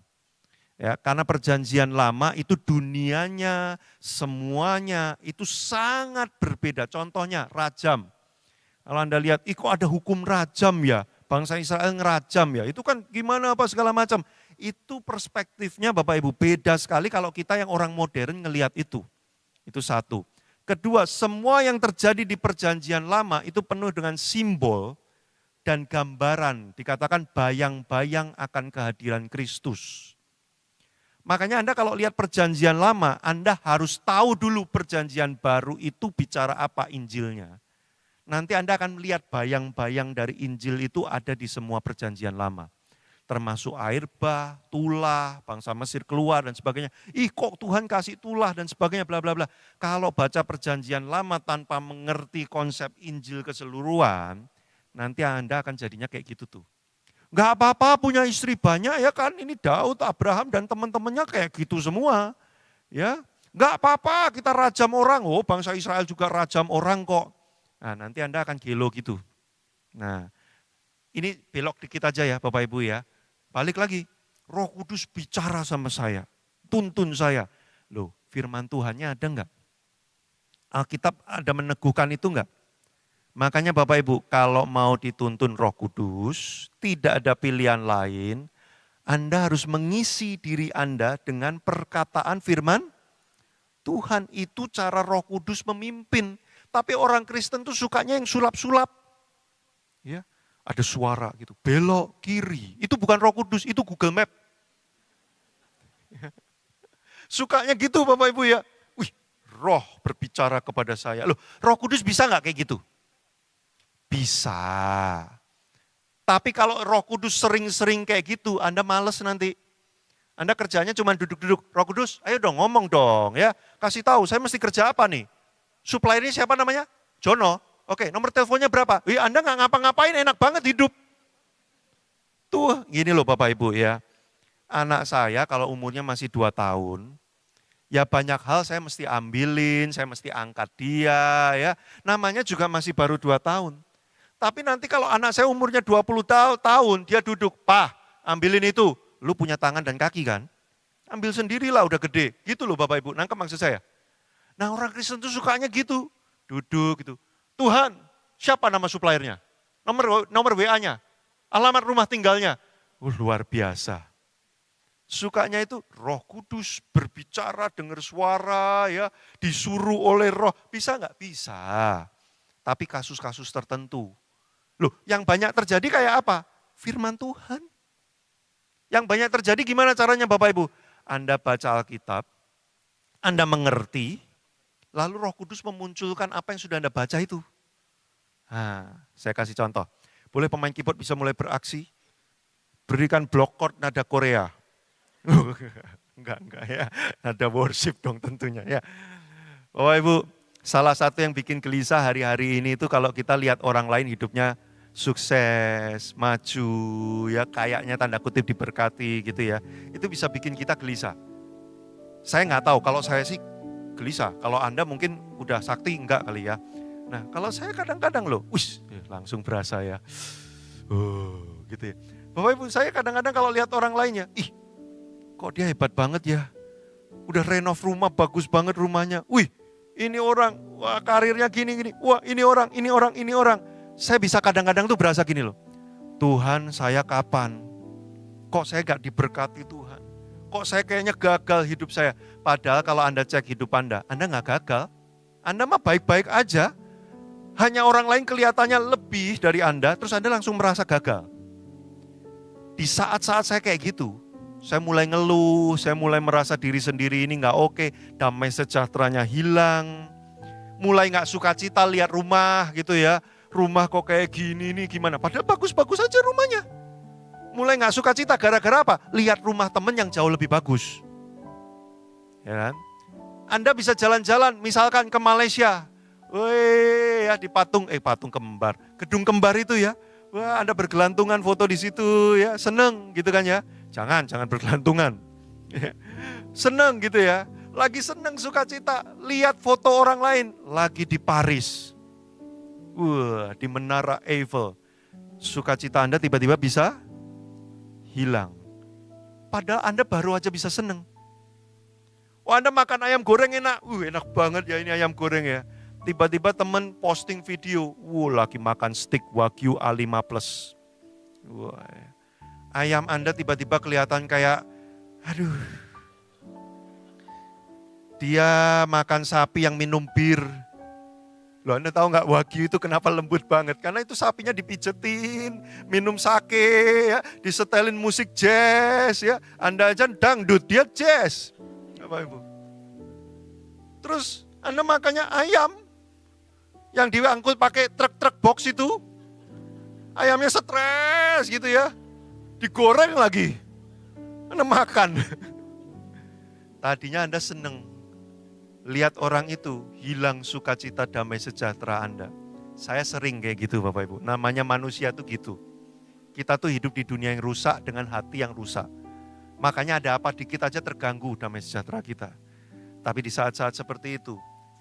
Ya, karena perjanjian lama itu dunianya, semuanya itu sangat berbeda. Contohnya rajam. Kalau Anda lihat, kok ada hukum rajam ya? Bangsa Israel ngerajam ya? Itu kan gimana apa segala macam. Itu perspektifnya Bapak Ibu beda sekali kalau kita yang orang modern ngelihat itu. Itu satu. Kedua, semua yang terjadi di perjanjian lama itu penuh dengan simbol dan gambaran. Dikatakan bayang-bayang akan kehadiran Kristus. Makanya Anda kalau lihat perjanjian lama, Anda harus tahu dulu perjanjian baru itu bicara apa Injilnya. Nanti Anda akan melihat bayang-bayang dari Injil itu ada di semua perjanjian lama. Termasuk air bah, tulah, bangsa Mesir keluar dan sebagainya. Kok Tuhan kasih tulah dan sebagainya bla bla bla. Kalau baca perjanjian lama tanpa mengerti konsep Injil keseluruhan, nanti Anda akan jadinya kayak gitu tuh. Enggak apa-apa punya istri banyak ya kan, ini Daud, Abraham dan teman-temannya kayak gitu semua. Ya, enggak apa-apa kita rajam orang, bangsa Israel juga rajam orang kok. Nah nanti Anda akan gelo gitu. Nah ini belok dikit aja ya Bapak Ibu ya. Balik lagi, Roh Kudus bicara sama saya, tuntun saya. Loh firman Tuhannya ada enggak? Alkitab ada meneguhkan itu enggak? Makanya Bapak Ibu, kalau mau dituntun Roh Kudus, tidak ada pilihan lain, Anda harus mengisi diri Anda dengan perkataan firman Tuhan. Itu cara Roh Kudus memimpin. Tapi orang Kristen tuh sukanya yang sulap-sulap. Ya, ada suara gitu, belok kiri. Itu bukan Roh Kudus, itu Google Map. Sukanya gitu Bapak Ibu ya. Wih, Roh berbicara kepada saya. Loh, Roh Kudus bisa nggak kayak gitu? Bisa. Tapi kalau Roh Kudus sering-sering kayak gitu, Anda males nanti. Anda kerjanya cuma duduk-duduk. Roh Kudus, ayo dong ngomong dong ya. Kasih tahu, saya mesti kerja apa nih? Suppliernya siapa namanya? Jono. Oke, nomor teleponnya berapa? Anda nggak ngapa-ngapain, enak banget hidup. Tuh, gini loh Bapak Ibu ya. Anak saya kalau umurnya masih 2 tahun, ya banyak hal saya mesti ambilin, saya mesti angkat dia ya. Namanya juga masih baru 2 tahun. Tapi nanti kalau anak saya umurnya 20 tahun, dia duduk, "Pak, ambilin itu." Lu punya tangan dan kaki kan? Ambil sendirilah udah gede. Gitu loh Bapak Ibu, nangkep maksud saya. Nah orang Kristen tuh sukanya gitu. duduk gitu. Tuhan, siapa nama suppliernya? Nomor WA-nya, alamat rumah tinggalnya. Luar biasa. Sukanya itu Roh Kudus berbicara, dengar suara, ya, disuruh oleh Roh. Bisa nggak? Bisa. Tapi kasus-kasus tertentu. Loh, yang banyak terjadi kayak apa? Firman Tuhan. Yang banyak terjadi gimana caranya Bapak Ibu? Anda baca Alkitab, Anda mengerti, lalu Roh Kudus memunculkan apa yang sudah Anda baca itu. Nah, saya kasih contoh. Boleh pemain keyboard bisa mulai beraksi? Berikan block chord nada Korea. Enggak ya. Nada worship dong tentunya ya. Bapak Ibu, salah satu yang bikin gelisah hari-hari ini itu kalau kita lihat orang lain hidupnya sukses, maju, ya kayaknya tanda kutip diberkati gitu ya. Itu bisa bikin kita gelisah. Saya nggak tahu, kalau saya sih gelisah. Kalau Anda mungkin udah sakti enggak kali ya. Nah kalau saya kadang-kadang loh, langsung berasa ya. Gitu ya. Bapak Ibu, saya kadang-kadang kalau lihat orang lainnya, kok dia hebat banget ya. Udah renov rumah, bagus banget rumahnya. Ini orang, wah karirnya gini-gini. Wah ini orang. Saya bisa kadang-kadang tuh berasa gini loh. Tuhan, saya kapan? Kok saya gak diberkati Tuhan? Kok saya kayaknya gagal hidup saya? Padahal kalau Anda cek hidup Anda gak gagal. Anda mah baik-baik aja. Hanya orang lain kelihatannya lebih dari Anda, terus Anda langsung merasa gagal. Di saat-saat saya kayak gitu, saya mulai ngeluh, saya mulai merasa diri sendiri ini gak oke, damai sejahteranya hilang. Mulai gak sukacita lihat rumah gitu ya. Rumah kok kayak gini nih gimana? Padahal bagus-bagus aja rumahnya. Mulai gak sukacita gara-gara apa? Lihat rumah temen yang jauh lebih bagus. Ya kan? Anda bisa jalan-jalan misalkan ke Malaysia. Ya di patung kembar. Gedung kembar itu ya. Wah Anda bergelantungan foto di situ ya. Seneng gitu kan ya. Jangan bergelantungan. Seneng gitu ya. Lagi seneng sukacita. Lihat foto orang lain. Lagi di Paris. Di Menara Eiffel. Sukacita Anda tiba-tiba bisa hilang. Padahal Anda baru aja bisa seneng. Anda makan ayam goreng enak. Enak banget ya ini ayam goreng ya. Tiba-tiba temen posting video. Lagi makan steak Wagyu A5 Plus. Ayam Anda tiba-tiba kelihatan kayak, dia makan sapi yang minum bir. Loh Anda tahu nggak Wagyu itu kenapa lembut banget? Karena itu sapinya dipijetin, minum sake, ya, disetelin musik jazz, ya. Anda aja dangdut, dia jazz. Bapak Ibu. Terus Anda makannya ayam yang diangkut pakai truk-truk box itu. Ayamnya stres gitu ya. Digoreng lagi. Anda makan. Tadinya Anda seneng. Lihat orang itu hilang sukacita damai sejahtera Anda. Saya sering kayak gitu Bapak Ibu. Namanya manusia tuh gitu. Kita tuh hidup di dunia yang rusak dengan hati yang rusak. Makanya ada apa dikit aja terganggu damai sejahtera kita. Tapi di saat-saat seperti itu,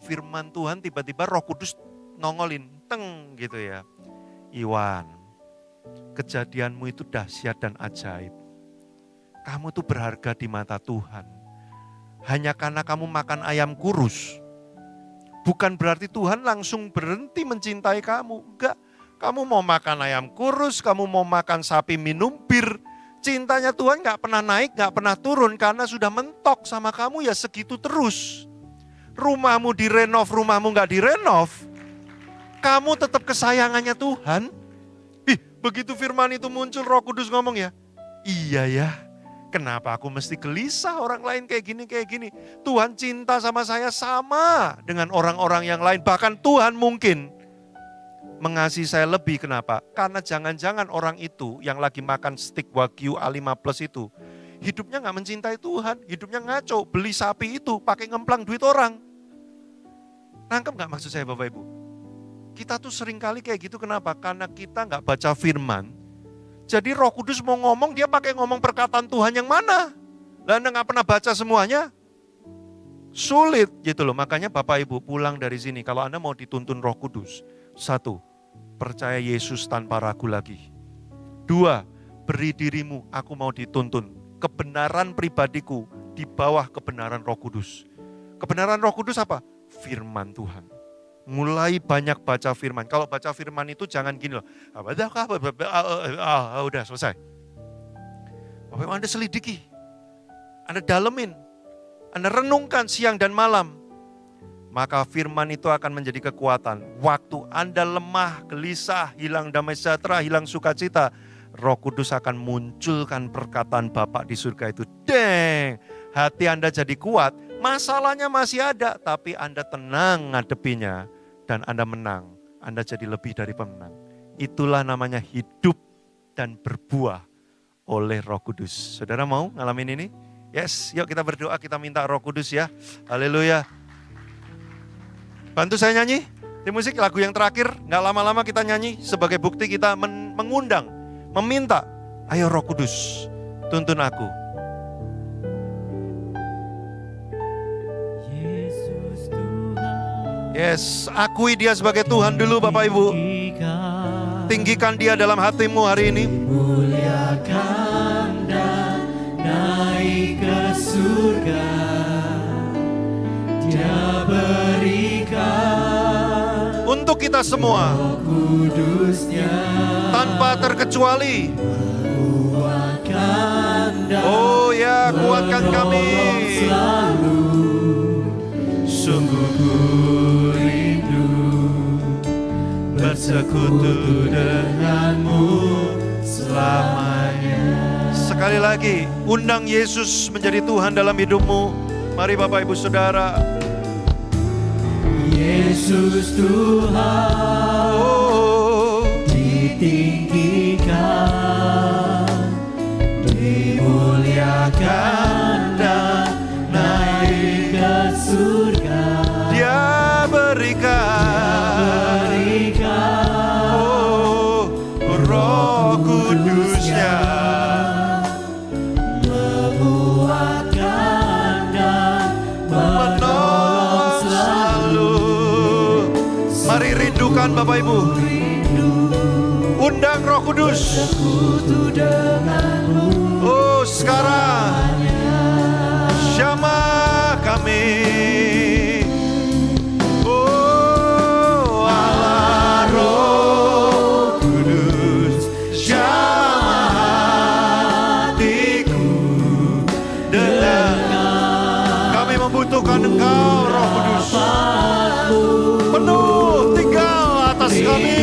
firman Tuhan tiba-tiba Roh Kudus nongolin, teng gitu ya. Iwan, kejadianmu itu dahsyat dan ajaib. Kamu tuh berharga di mata Tuhan. Hanya karena kamu makan ayam kurus. Bukan berarti Tuhan langsung berhenti mencintai kamu. Enggak, kamu mau makan ayam kurus, kamu mau makan sapi minum bir. Cintanya Tuhan gak pernah naik, gak pernah turun karena sudah mentok sama kamu ya segitu terus. Rumahmu direnov, rumahmu gak direnov. Kamu tetap kesayangannya Tuhan. Begitu firman itu muncul Roh Kudus ngomong ya. Iya ya. Kenapa aku mesti gelisah orang lain kayak gini. Tuhan cinta sama saya sama dengan orang-orang yang lain. Bahkan Tuhan mungkin mengasihi saya lebih. Kenapa? Karena jangan-jangan orang itu yang lagi makan steak Wagyu A5 Plus itu. Hidupnya gak mencintai Tuhan. Hidupnya ngaco. Beli sapi itu pakai ngemplang duit orang. Nangkep gak maksud saya Bapak Ibu? Kita tuh sering kali kayak gitu. Kenapa? Karena kita gak baca firman. Jadi Roh Kudus mau ngomong, dia pakai ngomong perkataan Tuhan yang mana? Lah Anda gak pernah baca semuanya? Sulit gitu loh. Makanya Bapak Ibu pulang dari sini, kalau Anda mau dituntun Roh Kudus. 1, percaya Yesus tanpa ragu lagi. 2, beri dirimu, aku mau dituntun. Kebenaran pribadiku di bawah kebenaran Roh Kudus. Kebenaran Roh Kudus apa? Firman Tuhan. mulai banyak baca firman. Kalau baca firman itu jangan gini loh. Udah selesai. Bapak Ibu, Anda selidiki. Anda dalemin. Anda renungkan siang dan malam. Maka firman itu akan menjadi kekuatan. Waktu Anda lemah, gelisah, hilang damai sejahtera, hilang sukacita, Roh Kudus akan munculkan perkataan Bapak di surga itu. Deng, hati Anda jadi kuat, masalahnya masih ada, tapi Anda tenang ngadepinya dan Anda menang. Anda jadi lebih dari pemenang. Itulah namanya hidup dan berbuah oleh Roh Kudus. Saudara mau ngalamin ini? Yes, yuk kita berdoa, kita minta Roh Kudus ya. Haleluya. Bantu saya nyanyi di musik lagu yang terakhir, gak lama-lama kita nyanyi sebagai bukti kita mengundang, meminta, ayo Roh Kudus, tuntun aku. Yesus Tuhan. Yes, akui Dia sebagai Tuhan dulu Bapak Ibu. Tinggikan Dia dalam hatimu hari ini. Muliakan dan naik ke surga. Dia berikan Untuk kita semua, Roh Kudusnya tanpa terkecuali. kuatkan dan Oh ya, kuatkan kami. menolong selalu. Sungguh ku rindu bersekutu denganmu selamanya. Sekali lagi, undang Yesus menjadi Tuhan dalam hidupmu. Mari Bapak Ibu Saudara. Yesus Tuhan, Oh, ditinggikan, dimuliakan dan naik ke surga. Dia berikan, oh, Roh Kudusnya. Menguatkan dan menolong selalu. Mari rindukan Bapak Ibu. Undang Roh Kudus. Sekutu denganmu Oh, sekarang jamah kami. Oh, Allah Roh Kudus, jamah hatiku dengan. Kami membutuhkan Engkau, Roh Kudus. Penuh tinggal atas kami.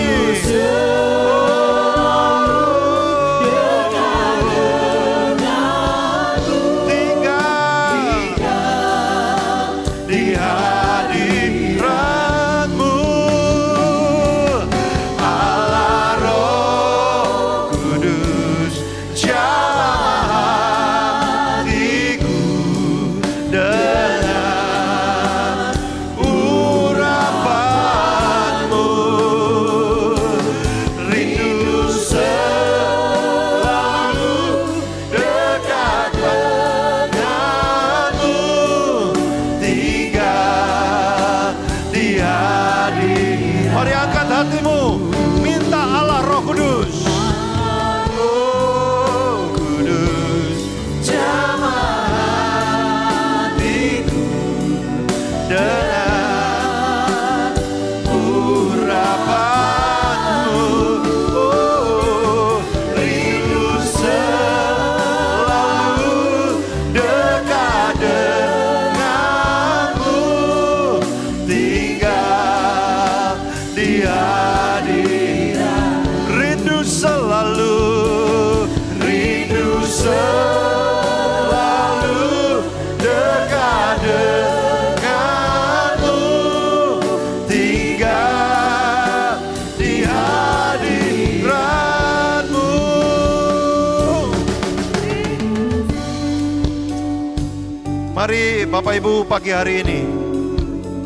Mari Bapak Ibu pagi hari ini,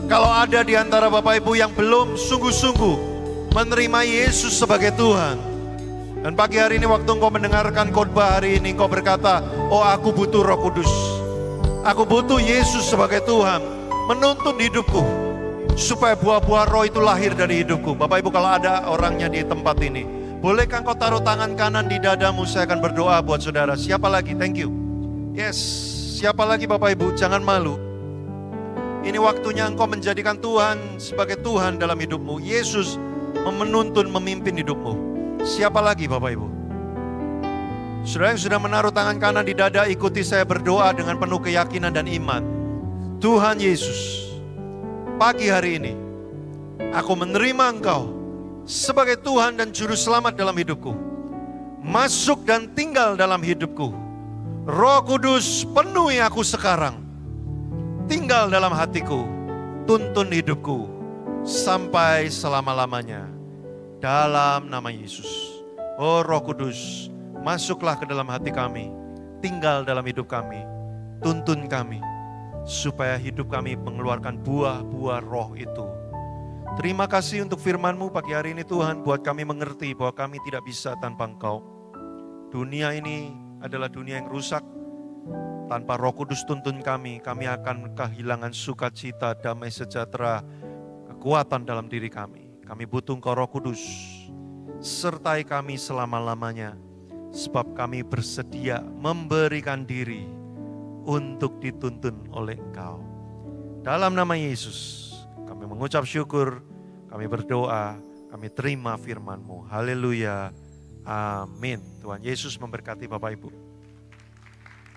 kalau ada di antara Bapak Ibu yang belum sungguh-sungguh menerima Yesus sebagai Tuhan, dan pagi hari ini waktu engkau mendengarkan khotbah hari ini, engkau berkata, oh aku butuh Roh Kudus, aku butuh Yesus sebagai Tuhan, menuntun hidupku, supaya buah-buah roh itu lahir dari hidupku. Bapak Ibu, kalau ada orangnya di tempat ini, bolehkah engkau taruh tangan kanan di dadamu, saya akan berdoa buat saudara. Siapa lagi? Thank you. Yes, siapa lagi Bapak Ibu? Jangan malu. Ini waktunya Engkau menjadikan Tuhan sebagai Tuhan dalam hidupmu. Yesus menuntun, memimpin hidupmu. Siapa lagi Bapak Ibu? Saudara yang sudah menaruh tangan kanan di dada, ikuti saya berdoa dengan penuh keyakinan dan iman. Tuhan Yesus, pagi hari ini, aku menerima Engkau sebagai Tuhan dan Juru Selamat dalam hidupku. Masuk dan tinggal dalam hidupku. Roh Kudus penuhi aku sekarang. Tinggal dalam hatiku, tuntun hidupku sampai selama-lamanya. Dalam nama Yesus. Oh Roh Kudus, masuklah ke dalam hati kami. Tinggal dalam hidup kami. Tuntun kami. Supaya hidup kami mengeluarkan buah-buah roh itu. Terima kasih untuk firman-Mu pagi hari ini Tuhan. Buat kami mengerti bahwa kami tidak bisa tanpa Engkau. Dunia ini adalah dunia yang rusak. Tanpa Roh Kudus tuntun kami akan kehilangan sukacita, damai sejahtera, kekuatan dalam diri kami. Kami butuh Engkau Roh Kudus, sertai kami selama-lamanya, sebab kami bersedia memberikan diri untuk dituntun oleh Engkau. Dalam nama Yesus, kami mengucap syukur, kami berdoa, kami terima firman-Mu. Haleluya, amin. Tuhan Yesus memberkati Bapak Ibu.